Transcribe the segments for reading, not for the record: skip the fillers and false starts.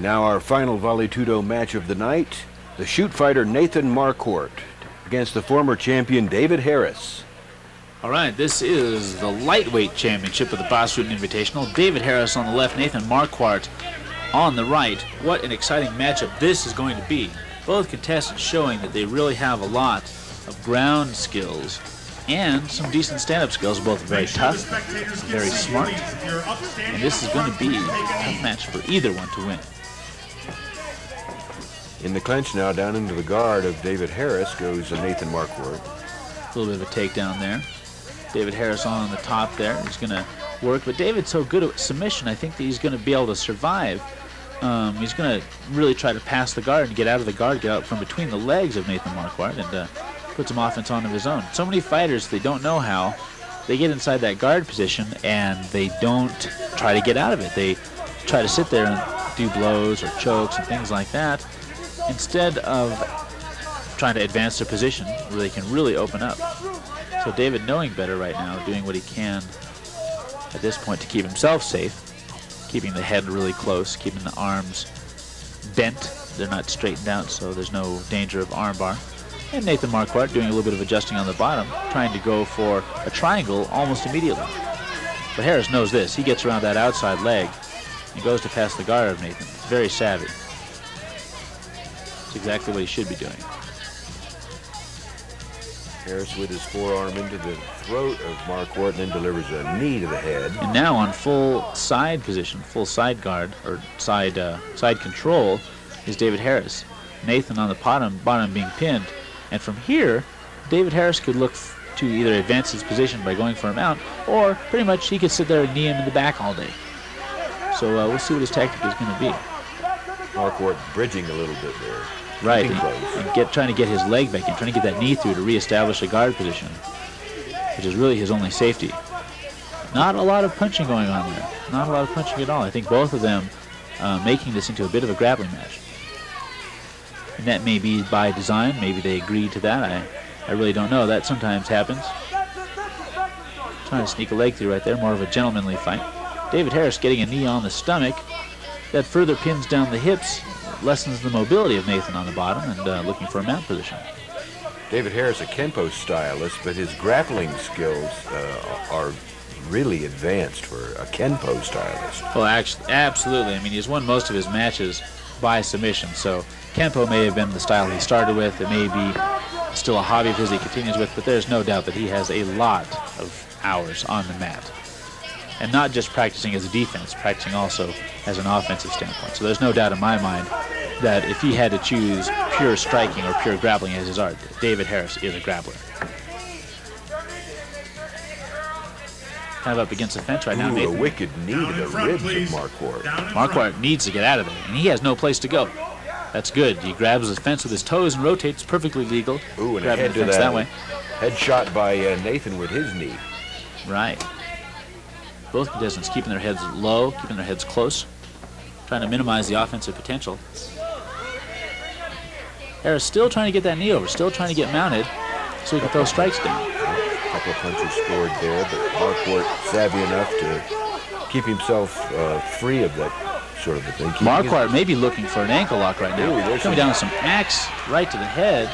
Now our final Vale-Tudo match of the night, the shoot fighter Nathan Marquardt against the former champion David Harris. All right, this is the lightweight championship of the Rutten Invitational. David Harris on the left, Nathan Marquardt on the right. What an exciting matchup this is going to be. Both contestants showing that they really have a lot of ground skills and some decent stand-up skills, both very tough, very smart. And this is going to be a tough match for either one to win. In the clinch now, down into the guard of David Harris goes Nathan Marquardt. A little bit of a takedown there. David Harris on the top there. He's going to work, but David's so good at submission, I think that he's going to be able to survive. He's going to really try to pass the guard and get out of the guard, get out from between the legs of Nathan Marquardt, and put some offense on of his own. So many fighters, they don't know how. They get inside that guard position, and they don't try to get out of it. They try to sit there and do blows or chokes and things like that, instead of trying to advance their position where they can really open up. So David, knowing better right now, doing what he can at this point to keep himself safe, keeping the head really close, keeping the arms bent. They're not straightened out, so there's no danger of armbar. And Nathan Marquardt doing a little bit of adjusting on the bottom, trying to go for a triangle almost immediately. But Harris knows this. He gets around that outside leg and goes to pass the guard of Nathan. It's very savvy. It's exactly what he should be doing. Harris with his forearm into the throat of Marquardt and then delivers a knee to the head. And now on full side position, full side guard, or side control, is David Harris. Nathan on the bottom being pinned. And from here, David Harris could look to either advance his position by going for a mount, or pretty much he could sit there and knee him in the back all day. So we'll see what his tactic is going to be. Marquardt bridging a little bit there. Right, and trying to get his leg back in, trying to get that knee through to reestablish a guard position, which is really his only safety. Not a lot of punching going on there. Not a lot of punching at all. I think both of them making this into a bit of a grappling match. And that may be by design. Maybe they agreed to that. I really don't know. That sometimes happens. Trying to sneak a leg through right there. More of a gentlemanly fight. David Harris getting a knee on the stomach. That further pins down the hips, lessens the mobility of Nathan on the bottom, and looking for a mount position. David Harris, a Kenpo stylist, but his grappling skills are really advanced for a Kenpo stylist. Well, actually, absolutely. I mean, he's won most of his matches by submission, so Kenpo may have been the style he started with. It may be still a hobby of his he continues with, but there's no doubt that he has a lot of hours on the mat. And not just practicing as a defense, practicing also as an offensive standpoint. So there's no doubt in my mind that if he had to choose pure striking or pure grappling as his art, David Harris is a grappler. Kind of up against the fence right now, Nathan. A wicked knee to the ribs of Marquardt. Marquardt needs to get out of there, and he has no place to go. That's good. He grabs the fence with his toes and rotates, perfectly legal. Ooh, and a head to that way. Head shot by Nathan with his knee. Right. Both contestants keeping their heads low, keeping their heads close, trying to minimize the offensive potential. Harris still trying to get that knee over, still trying to get mounted so he can throw strikes down. A couple of punches scored there, but Marquardt savvy enough to keep himself free of that sort of a thing. Marquardt may be looking for an ankle lock right now. Ooh, coming down with some axe right to the head,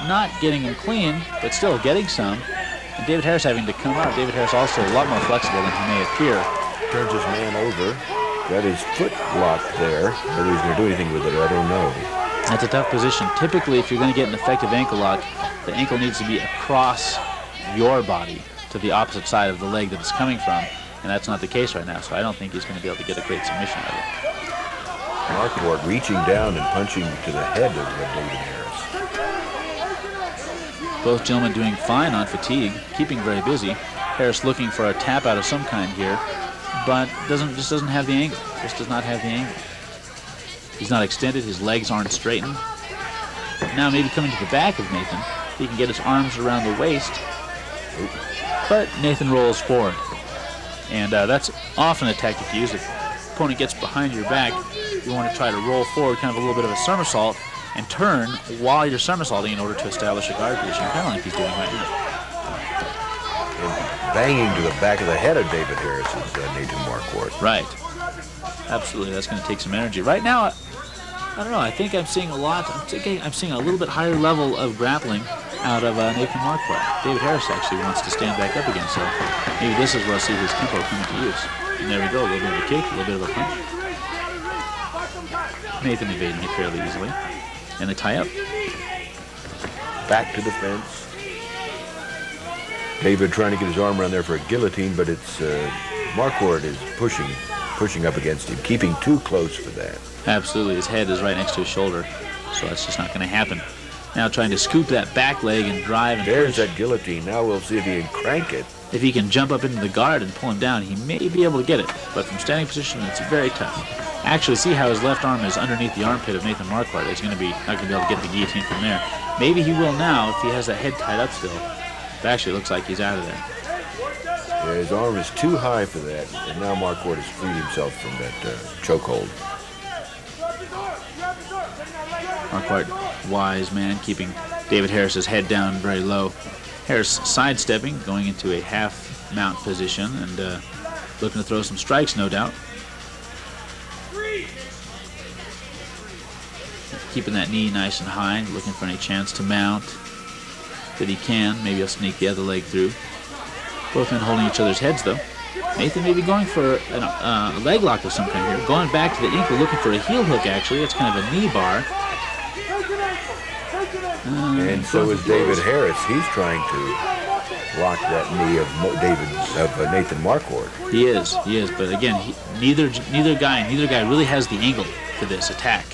not getting him clean, but still getting some. And David Harris having to come out. David Harris also a lot more flexible than he may appear. Turns his man over. Got his foot locked there. Whether he's going to do anything with it, I don't know. That's a tough position. Typically, if you're going to get an effective ankle lock, the ankle needs to be across your body to the opposite side of the leg that it's coming from. And that's not the case right now, so I don't think he's going to be able to get a great submission out of it. Marquardt reaching down and punching to the head of David Harris. Both gentlemen doing fine on fatigue, keeping very busy. Harris looking for a tap out of some kind here, but just doesn't have the angle. Just does not have the angle. He's not extended. His legs aren't straightened. Now maybe coming to the back of Nathan, he can get his arms around the waist. But Nathan rolls forward, and that's often a tactic used. If the opponent gets behind your back, you want to try to roll forward, kind of a little bit of a somersault, and turn while you're somersaulting in order to establish a guard position, kind of like he's doing right now. And banging to the back of the head of David Harris is Nathan Marquardt. Right. Absolutely, that's going to take some energy. Right now, I don't know. I think I'm seeing a lot. I'm seeing a little bit higher level of grappling out of Nathan Marquardt. David Harris actually wants to stand back up again, so maybe this is where I'll see his tempo come into use. And there we go, a little bit of a kick, a little bit of a punch. Nathan evading it fairly easily. And they tie up. Back to the fence. David trying to get his arm around there for a guillotine, but it's Marquardt is pushing up against him, keeping too close for that. Absolutely, his head is right next to his shoulder, so that's just not going to happen. Now trying to scoop that back leg and drive and There's push. that guillotine. Now we'll see if he can crank it. If he can jump up into the guard and pull him down, he may be able to get it, but from standing position, it's very tough. Actually, see how his left arm is underneath the armpit of Nathan Marquardt. He's not going to be able to get the guillotine from there. Maybe he will now if he has that head tied up still. It actually looks like he's out of there. Yeah, his arm is too high for that, and now Marquardt has freed himself from that chokehold. Marquardt, wise man, keeping David Harris's head down very low. Harris sidestepping, going into a half mount position, and looking to throw some strikes, no doubt. Keeping that knee nice and high, looking for any chance to mount that he can. Maybe he'll sneak the other leg through. Both men holding each other's heads, though. Nathan may be going for a leg lock of some kind here. Going back to the ankle, looking for a heel hook, actually. It's kind of a knee bar. And so is David Harris. He's trying to lock that knee of Nathan Marquardt. He is. But again, neither guy really has the angle for this attack.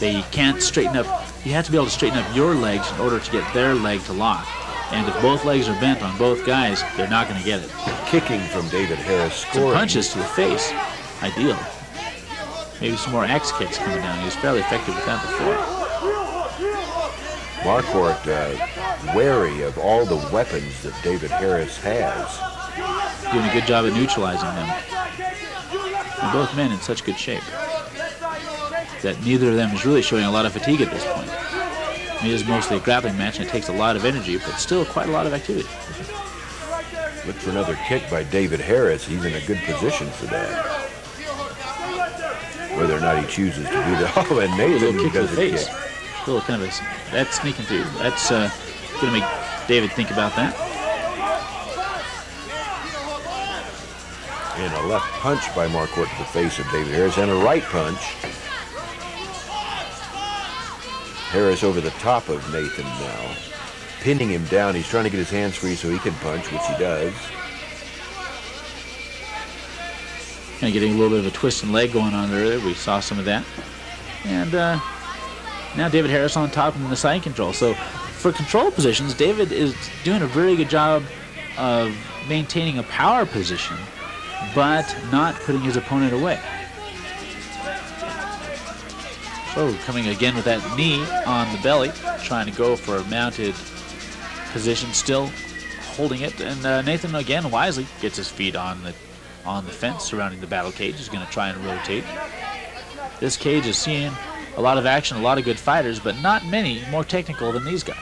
They can't straighten up. You have to be able to straighten up your legs in order to get their leg to lock. And if both legs are bent on both guys, they're not going to get it. Kicking from David Harris, scoring. Some punches to the face, ideal. Maybe some more axe kicks coming down. He was fairly effective with that before. Marquardt wary of all the weapons that David Harris has. Doing a good job at neutralizing them. And both men in such good shape that neither of them is really showing a lot of fatigue at this point. It is mostly a grappling match, and it takes a lot of energy, but still quite a lot of activity. Look for another kick by David Harris. He's in a good position for that. Whether or not he chooses to do that. Oh, and Nathan does a kick. A little kind of that's sneaking through. That's going to make David think about that. And a left punch by Marquardt to the face of David Harris, and a right punch. Harris over the top of Nathan now, pinning him down. He's trying to get his hands free so he can punch, which he does. Kind of getting a little bit of a twist and leg going on there. We saw some of that. And now David Harris on top and in the side control. So for control positions, David is doing a very good job of maintaining a power position, but not putting his opponent away. So coming again with that knee on the belly, trying to go for a mounted position, still holding it. And Nathan again wisely gets his feet on the fence surrounding the battle cage. He's going to try and rotate. This cage is seeing a lot of action, a lot of good fighters, but not many more technical than these guys.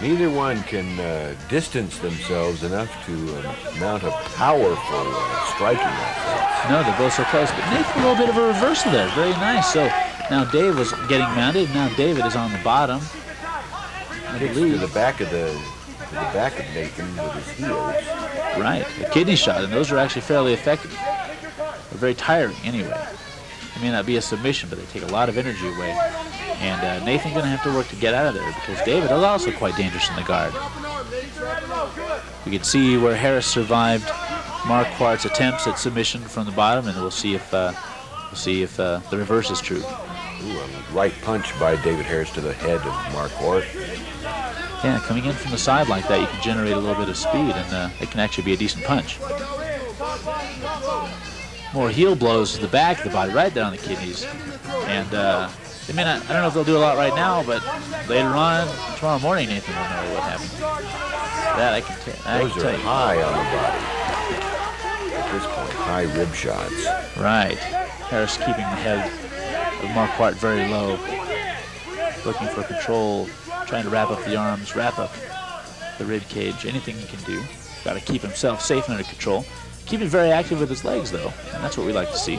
Neither one can distance themselves enough to mount a powerful striking offense. No, they're both so close. But Nathan, a little bit of a reversal there. Very nice. So now Dave was getting mounted. Now David is on the bottom. Kicks to the back of Nathan with his heels. Right, a kidney shot, and those are actually fairly effective. They're very tiring anyway. It may not be a submission, but they take a lot of energy away. And Nathan's going to have to work to get out of there because David is also quite dangerous in the guard. We can see where Harris survived Marquardt's attempts at submission from the bottom, and we'll see if the reverse is true. Ooh, a right punch by David Harris to the head of Marquardt. Yeah, coming in from the side like that, you can generate a little bit of speed, and it can actually be a decent punch. More heel blows to the back of the body, right there on the kidneys. And they may not, I don't know if they'll do a lot right now, but later on, tomorrow morning, Nathan will know what happened. That I can tell you. Those are high on the body. At this point, high rib shots. Right. Harris keeping the head of Marquardt very low, looking for control, trying to wrap up the arms, wrap up the rib cage, anything he can do. Got to keep himself safe and under control. keeping very active with his legs, though, and that's what we like to see.